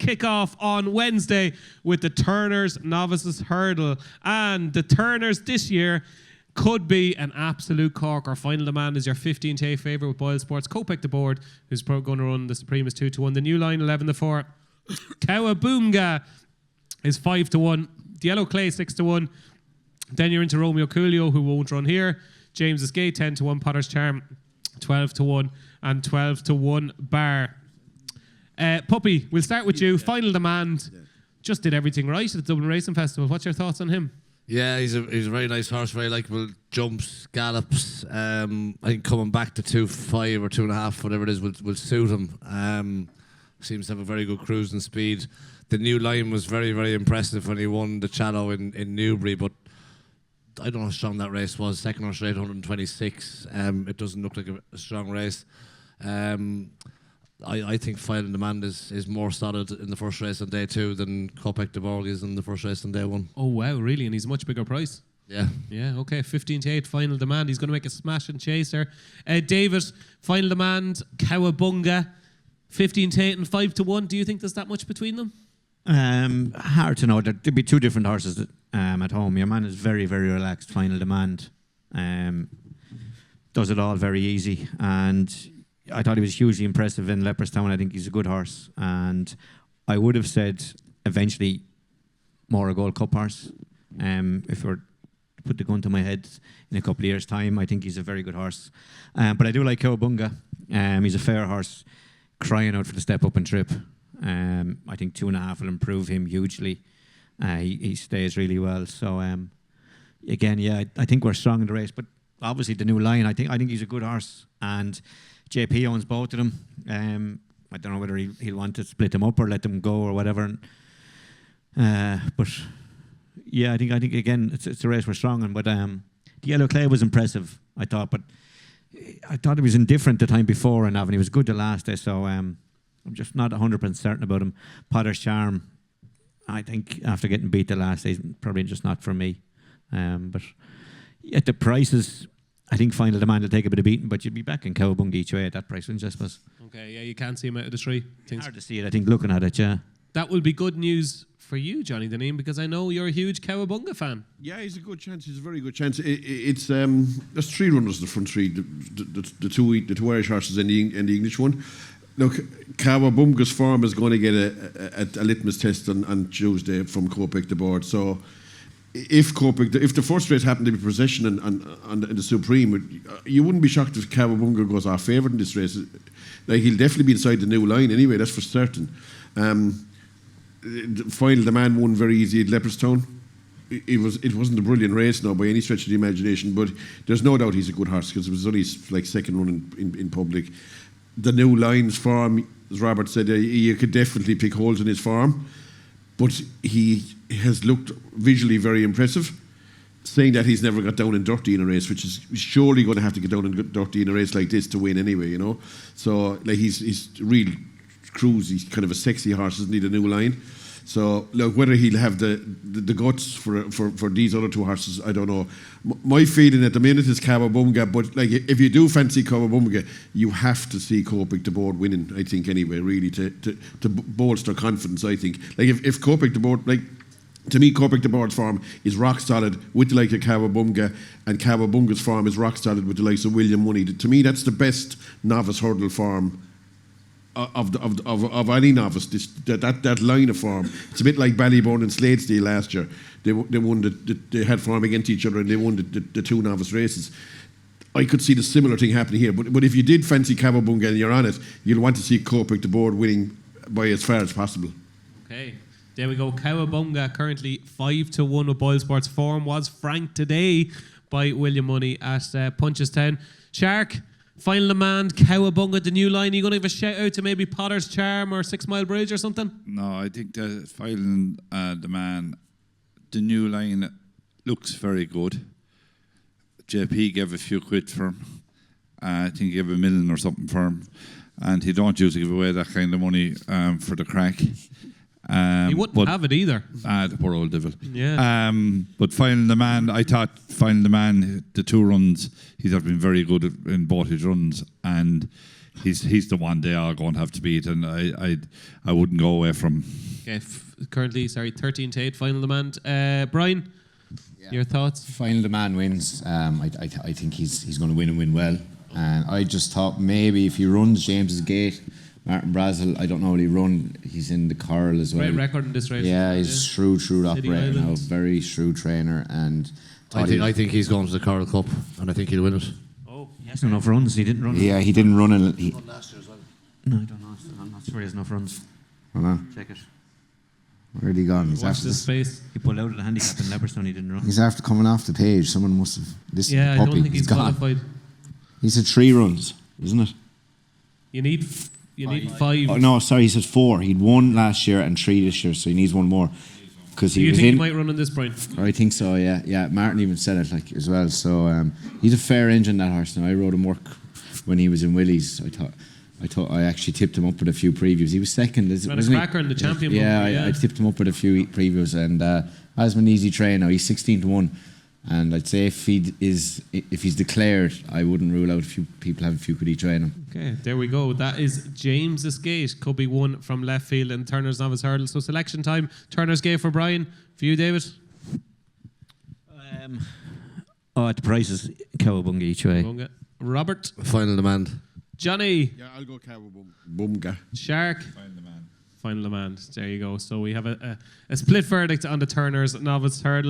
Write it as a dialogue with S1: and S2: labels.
S1: kick off on Wednesday with the Turners Novices Hurdle. And the Turners this year could be an absolute corker. Final Demand is your 15-8 favourite with Boyle Sports. Kopek the board, who's going to run the Supreme is 2-1. The new line 11-4. Cowabunga is 5-1. The Yellow Clay 6-1. Then you're into Romeo Coolio, who won't run here. James's Gate 10-1. Potter's Charm 12-1 and 12-1 Bar. Puppy, we'll start with you. Final Demand just did everything right at the Dublin Racing Festival. What's your thoughts on him?
S2: Yeah, he's a very nice horse, very likeable, jumps, gallops. I think coming back to 2.5 or 2.5, whatever it is, will suit him. Seems to have a very good cruising speed. The new line was very, very impressive when he won the Challow in Newbury, but I don't know how strong that race was. Second horse rate 126. It doesn't look like a strong race. I think Final Demand is more solid in the first race on day 2 than Kopek de Borg is in the first race on day 1.
S1: Oh, wow, really? And he's a much bigger price?
S2: Yeah.
S1: Yeah, okay. 15-8, Final Demand. He's going to make a smash and chaser. David, Final Demand, Cowabunga, 15-8 and 5-1. Do you think there's that much between them?
S3: Hard to know. There'd be two different horses at home. Your man is very, very relaxed. Final Demand does it all very easy, and I thought he was hugely impressive in Leopardstown. I think he's a good horse, and I would have said eventually more a Gold Cup horse. If we were to put the gun to my head in a couple of years' time, I think he's a very good horse. But I do like Cowabunga. He's a fair horse, crying out for the step up and trip. I think 2.5 will improve him hugely. He stays really well. So again, yeah, I think we're strong in the race. But obviously the new line, I think he's a good horse, and JP owns both of them. I don't know whether he'll want to split them up or let them go or whatever. But yeah, I think again it's a race we're strong in. But the Yellow Clay was impressive, I thought. But I thought he was indifferent the time before in Avon. He was good the last day. So I'm just not 100% certain about him. Potter's Charm, I think after getting beat the last day, probably just not for me. But at the prices, I think Final Demand will take a bit of beating, but you'd be back in Cowabunga each way at that price range, I suppose.
S1: Okay, yeah, you can't see him out of the tree.
S3: Hard to see it, I think, looking at it, yeah.
S1: That will be good news for you, Johnny Dineen, because I know you're a huge Cowabunga fan.
S4: Yeah, he's a good chance. He's a very good chance. It's there's 3 runners in the front 3, the two Irish horses and the English one. Look, Cowabunga's form is going to get a litmus test on Tuesday from Kopek the board. So if the first race happened to be possession and the Supreme, you wouldn't be shocked if Cowabunga goes off favourite in this race. Like, he'll definitely be inside the new line anyway, that's for certain. Final Demand won very easy at Leopardstown. It wasn't a brilliant race now by any stretch of the imagination, but there's no doubt he's a good horse because it was only like second run in public. The new line's form, as Robert said, you could definitely pick holes in his form, but he has looked visually very impressive. Saying that, he's never got down and dirty in a race, which is surely going to have to get down and dirty in a race like this to win anyway, you know. So like he's real cruise. He's kind of a sexy horse, isn't he? The new line. So look, whether he'll have the guts for these other 2 horses, I don't know. My feeling at the minute is Cowabunga, but like if you do fancy Cowabunga, you have to see Kopek de Board winning. I think anyway, really to bolster confidence. I think like if Kopek de Board, like, to me, Kopek de Board's form is rock solid with the likes of Cowabunga, and Cowabunga's form is rock solid with the likes of William Money. To me, that's the best novice hurdle form of any novice. That line of form. It's a bit like Ballybourne and Sladesdale last year. They won they had form against each other, and they won the 2 novice races. I could see the similar thing happening here. But if you did fancy Cowabunga and you're on it, you'll want to see Kopek de Board winning by as far as possible.
S1: Okay. There we go. Cowabunga currently 5-1 with Boyle Sports. Form was franked today by William Money at Punchestown. Shark, Final Demand, Cowabunga, the new line. Are you going to give a shout out to maybe Potter's Charm or 6 Mile Bridge or something?
S5: No, I think the Final Demand, the new line looks very good. JP gave a few quid for him. I think he gave $1 million or something for him. And he don't usually give away that kind of money for the crack.
S1: He wouldn't have it either.
S5: The poor old devil.
S1: Yeah.
S5: But Final Demand, I thought Final Demand, the 2 runs, he's been very good in both his runs, and he's the one they are going to have to beat, and I wouldn't go away from.
S1: Okay, currently, 13 to 8 final demand. Brian, your thoughts?
S6: Final demand wins. I think he's going to win and win well. And I just thought maybe if he runs James's gate, Martin Brazel, I don't know what he run. He's in the Curl as well.
S1: Great record in this race.
S6: Yeah, he's shrewd
S1: City
S6: operator now,
S1: Island.
S6: very shrewd trainer. And
S2: I think he's going to the Coral Cup, and I think he'll win it.
S1: Oh,
S3: He has enough runs. He didn't run.
S6: yeah, he didn't run in.
S2: Last year as well.
S3: No, I don't know. I'm not sure he has enough runs. Check it.
S6: Where'd he gone?
S1: watch this space.
S3: He pulled out of the handicap in Leopardstown. He didn't run.
S6: He's after coming off the page. Someone must have listened
S1: Yeah,
S6: to
S1: I
S6: Puppy.
S1: don't think he's
S6: gone.
S1: qualified.
S6: He said 3 runs, isn't it?
S1: You need 5.
S6: Oh, no, sorry, he said 4. He'd 1 last year and 3 this year, so he needs 1 more. Because
S1: Do
S6: he
S1: you
S6: was
S1: think he
S6: in.
S1: might run on this, Brian?
S6: I think so. Yeah, yeah. Martin even said it like as well. So he's a fair engine, that horse. Now I rode him work when he was in Willie's. I actually tipped him up with a few previews. He was second.
S1: Ran a
S6: wasn't he?
S1: cracker in the champion.
S6: Yeah,
S1: bumper,
S6: I tipped him up with a few previews, and has been an easy train now. He's 16 to 1, and I'd say if he's declared, I wouldn't rule out a few people have a few could he train him.
S1: Okay, there we go. That is James's Gate. Could be one from left field in Turner's Novice Hurdle. So selection time. Turner's Gate for Brian. For you, David.
S3: At the prices, Cowabunga each way.
S1: Bunga. Robert.
S2: Final demand.
S1: Johnny.
S4: Yeah, I'll go Bumga.
S1: Shark. Final demand. There you go. So we have a split verdict on the Turner's Novice Hurdle.